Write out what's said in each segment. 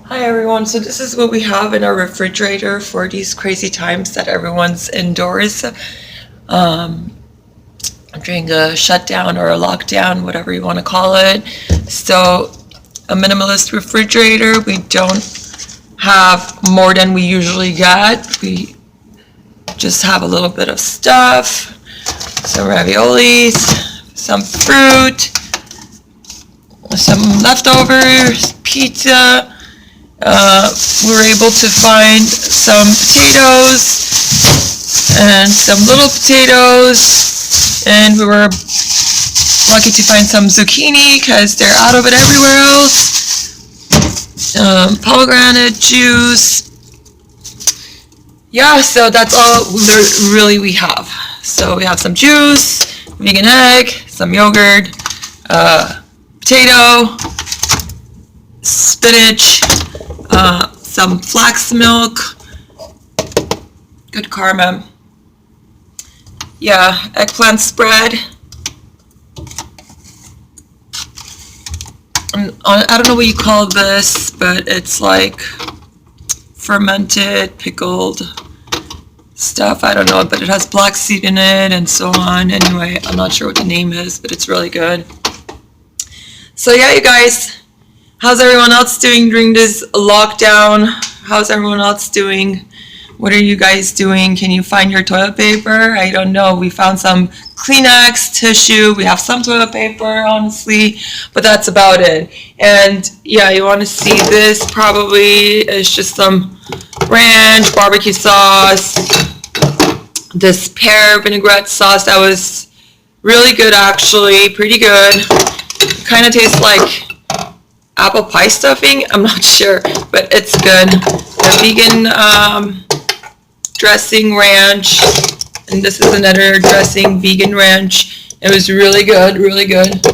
Hi everyone, so this is what we have in our refrigerator for these crazy times that everyone's indoors during a shutdown or a lockdown, whatever you want to call it. So a minimalist refrigerator, we don't have more than we usually get. We just have a little bit of stuff, some raviolis, some fruit, some leftovers, pizza. We were able to find some potatoes and some little potatoes, and we were lucky to find some zucchini because they're out of it everywhere else. Pomegranate juice. Yeah, so that's all really we have. So we have some juice, vegan egg, some yogurt, potato, spinach, some flax milk, good karma. Yeah, eggplant spread. I don't know what you call this, but it's like fermented, pickled stuff. I don't know, but it has black seed in it and so on. Anyway, I'm not sure what the name is, but it's really good. So yeah, you guys, how's everyone else doing during this lockdown? How's everyone else doing? What are you guys doing? Can you find your toilet paper? I don't know. We found some Kleenex, tissue. We have some toilet paper, honestly, but that's about it. And yeah, you want to see this probably. It's just some ranch, barbecue sauce, this pear vinaigrette sauce that was really good, actually, pretty good. Kind of tastes like apple pie stuffing. I'm not sure, but it's good. The vegan dressing ranch, and this is another dressing, vegan ranch. It was really good, really good.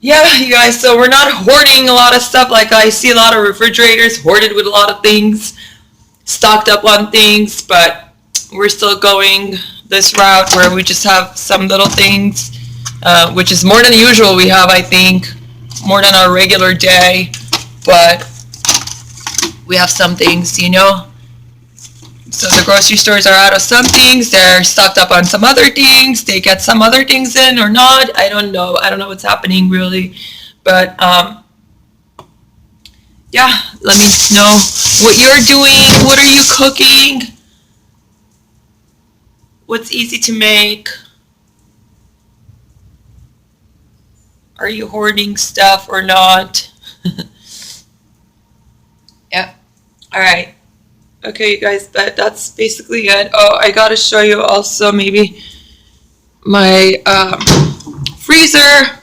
Yeah, you guys, so we're not hoarding a lot of stuff. Like I see a lot of refrigerators hoarded with a lot of things, stocked up on things, but we're still going this route where we just have some little things, which is more than usual. We have, I think, more than our regular day, but we have some things, you know. So the grocery stores are out of some things, they're stocked up on some other things, they get some other things in or not. I don't know what's happening really, but yeah, let me know what you're doing. What are you cooking? What's easy to make? Are you hoarding stuff or not? Yeah. All right. Okay, you guys, that's basically it. Oh, I gotta show you also maybe my freezer.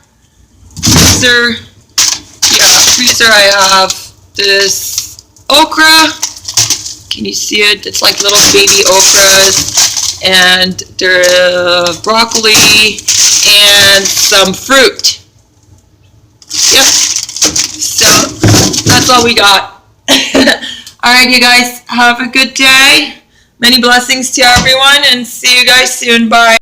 Yeah, freezer. I have this okra. Can you see it? It's like little baby okras, and there's broccoli and some fruit. Yep. So that's all we got. All right, you guys, have a good day. Many blessings to everyone, and see you guys soon. Bye.